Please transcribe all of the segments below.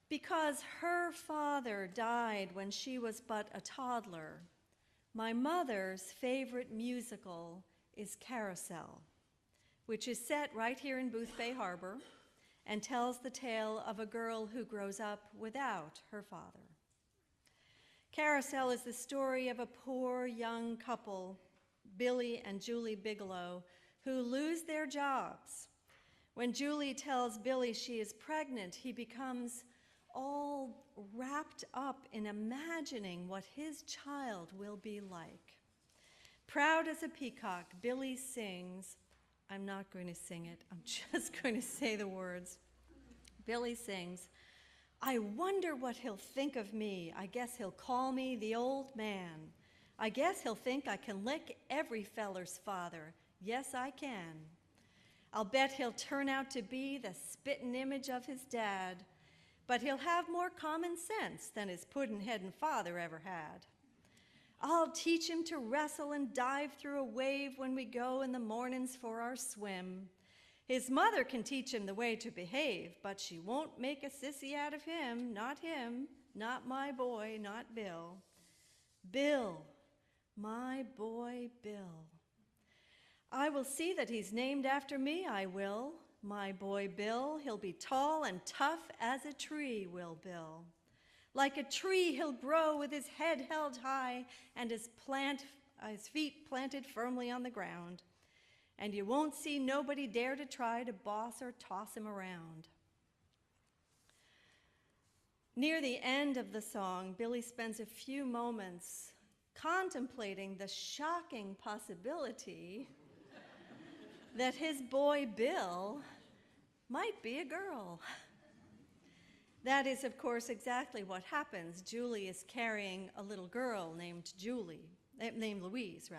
Because her father died when she was but a toddler, my mother's favorite musical is Carousel, which is set right here in Boothbay Harbor and tells the tale of a girl who grows up without her father. Carousel is the story of a poor young couple, Billy and Julie Bigelow, who lose their jobs. When Julie tells Billy she is pregnant, he becomes all wrapped up in imagining what his child will be like. Proud as a peacock, Billy sings. I'm not going to sing it, I'm just going to say the words. Billy sings, "I wonder what he'll think of me. I guess he'll call me the old man. I guess he'll think I can lick every feller's father. Yes, I can. I'll bet he'll turn out to be the spittin' image of his dad, but he'll have more common sense than his puddin'-headin' father ever had. I'll teach him to wrestle and dive through a wave when we go in the mornings for our swim. His mother can teach him the way to behave, but she won't make a sissy out of him, not my boy, not Bill. Bill, my boy Bill. I will see that he's named after me, I will. My boy Bill, he'll be tall and tough as a tree, will Bill. Like a tree he'll grow with his head held high and his feet planted firmly on the ground. And you won't see nobody dare to try to boss or toss him around." Near the end of the song, Billy spends a few moments contemplating the shocking possibility that his boy Bill might be a girl. That is, of course, exactly what happens. Julie is carrying a little girl named Louise.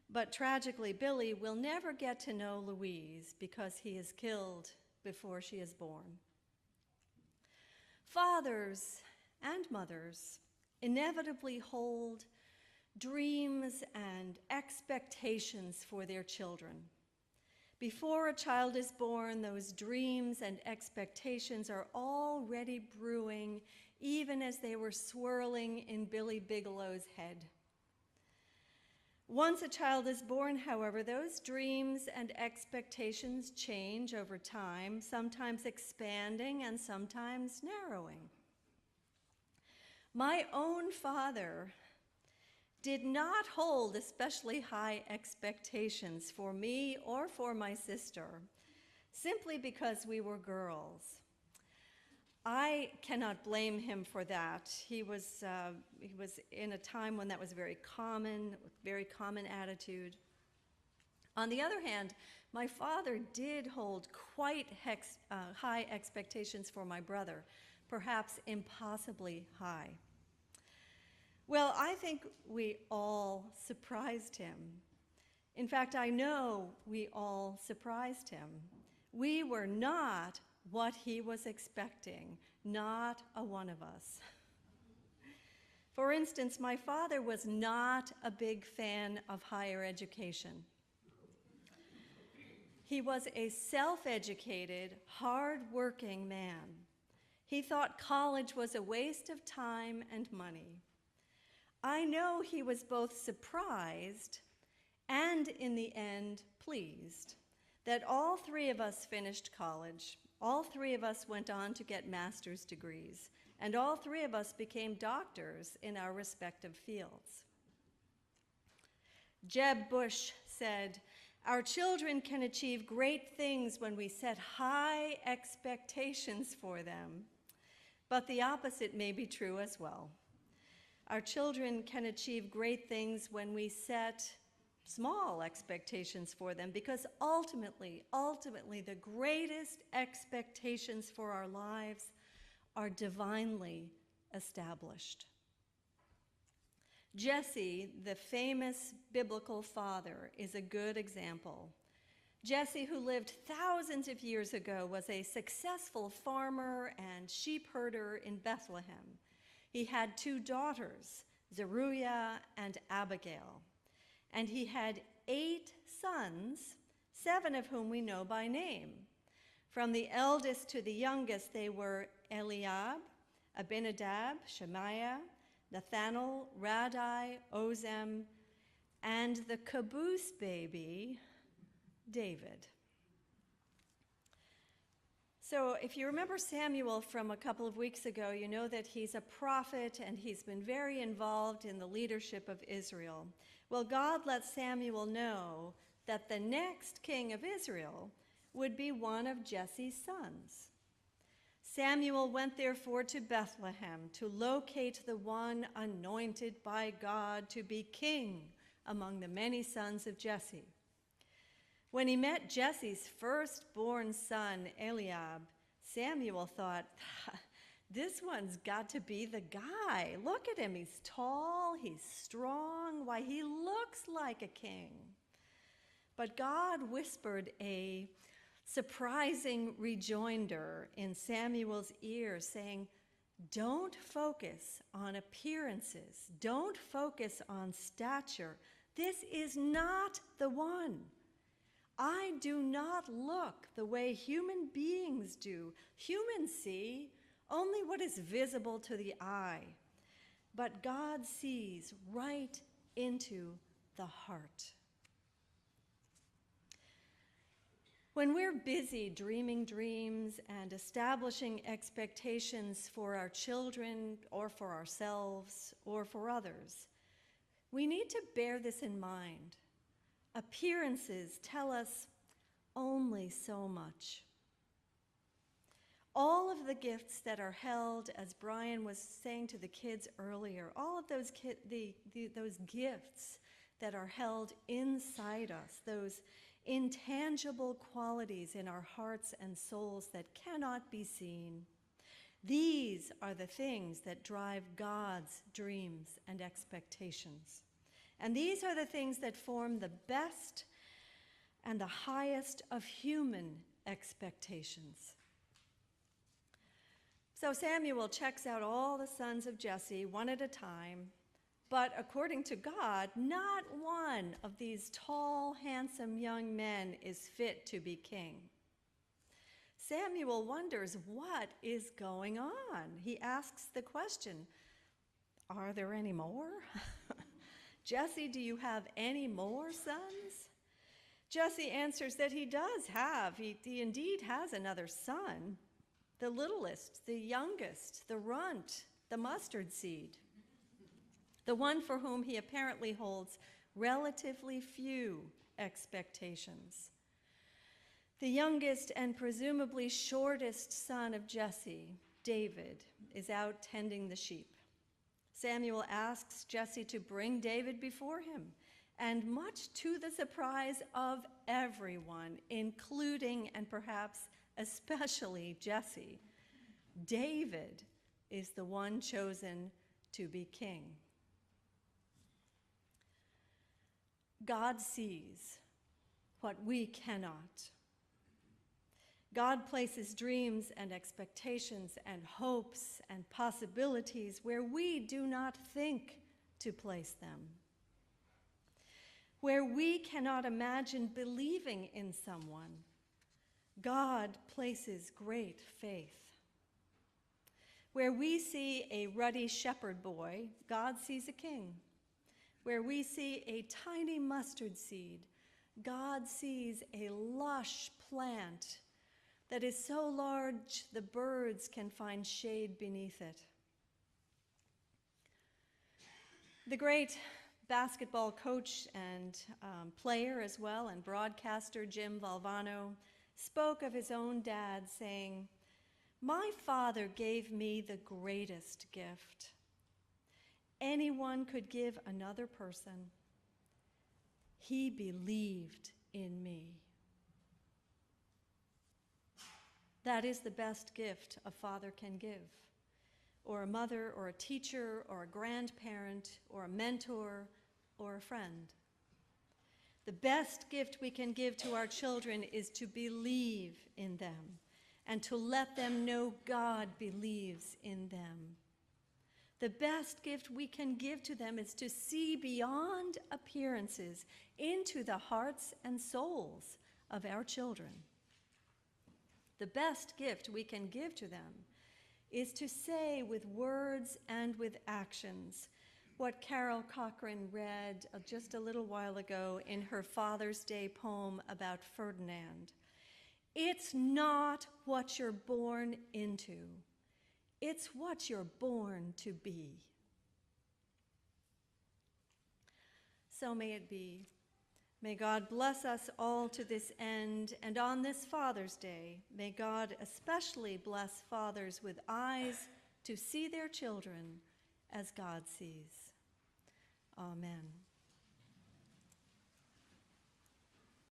But tragically, Billy will never get to know Louise because he is killed before she is born. Fathers and mothers inevitably hold dreams and expectations for their children. Before a child is born, those dreams and expectations are already brewing, even as they were swirling in Billy Bigelow's head. Once a child is born, however, those dreams and expectations change over time, sometimes expanding and sometimes narrowing. My own father did not hold especially high expectations for me or for my sister, simply because we were girls. I cannot blame him for that. He was in a time when that was very common attitude. On the other hand, my father did hold quite high expectations for my brother, perhaps impossibly high. Well, I think we all surprised him. In fact, I know we all surprised him. We were not what he was expecting, not a one of us. For instance, my father was not a big fan of higher education. He was a self-educated, hard-working man. He thought college was a waste of time and money. I know he was both surprised and, in the end, pleased that all three of us finished college. All three of us went on to get master's degrees, and all three of us became doctors in our respective fields. Jeb Bush said, "Our children can achieve great things when we set high expectations for them," but the opposite may be true as well. Our children can achieve great things when we set small expectations for them, because ultimately, the greatest expectations for our lives are divinely established. Jesse, the famous biblical father, is a good example. Jesse, who lived thousands of years ago, was a successful farmer and sheep herder in Bethlehem. He had 2 daughters, Zeruiah and Abigail, and he had 8 sons, 7 of whom we know by name. From the eldest to the youngest, they were Eliab, Abinadab, Shemaiah, Nathanael, Radai, Ozem, and the caboose baby, David. So if you remember Samuel from a couple of weeks ago, you know that he's a prophet and he's been very involved in the leadership of Israel. Well, God let Samuel know that the next king of Israel would be one of Jesse's sons. Samuel went therefore to Bethlehem to locate the one anointed by God to be king among the many sons of Jesse. When he met Jesse's firstborn son, Eliab, Samuel thought, this one's got to be the guy. Look at him. He's tall. He's strong. Why, he looks like a king. But God whispered a surprising rejoinder in Samuel's ear, saying, don't focus on appearances. Don't focus on stature. This is not the one. I do not look the way human beings do. Humans see only what is visible to the eye, but God sees right into the heart. When we're busy dreaming dreams and establishing expectations for our children or for ourselves or for others, we need to bear this in mind. Appearances tell us only so much. All of the gifts that are held, as Brian was saying to the kids earlier, all of those those gifts that are held inside us, those intangible qualities in our hearts and souls that cannot be seen, these are the things that drive God's dreams and expectations. And these are the things that form the best and the highest of human expectations. So Samuel checks out all the sons of Jesse one at a time, but according to God, not one of these tall, handsome young men is fit to be king. Samuel wonders what is going on. He asks the question, are there any more? Jesse, do you have any more sons? Jesse answers that he does have. He indeed has another son, the littlest, the youngest, the runt, the mustard seed, the one for whom he apparently holds relatively few expectations. The youngest and presumably shortest son of Jesse, David, is out tending the sheep. Samuel asks Jesse to bring David before him, and much to the surprise of everyone, including and perhaps especially Jesse, David is the one chosen to be king. God sees what we cannot. God places dreams and expectations and hopes and possibilities where we do not think to place them, where we cannot imagine believing in someone. God places great faith. Where we see a ruddy shepherd boy, God sees a king. Where we see a tiny mustard seed, God sees a lush plant that is so large the birds can find shade beneath it. The great basketball coach and player as well, and broadcaster Jim Valvano, spoke of his own dad saying, "My father gave me the greatest gift anyone could give another person. He believed in me." That is the best gift a father can give, or a mother, or a teacher, or a grandparent, or a mentor, or a friend. The best gift we can give to our children is to believe in them and to let them know God believes in them. The best gift we can give to them is to see beyond appearances into the hearts and souls of our children. The best gift we can give to them is to say with words and with actions what Carol Cochran read just a little while ago in her Father's Day poem about Ferdinand. It's not what you're born into, it's what you're born to be. So may it be. May God bless us all to this end, and on this Father's Day, may God especially bless fathers with eyes to see their children as God sees. Amen.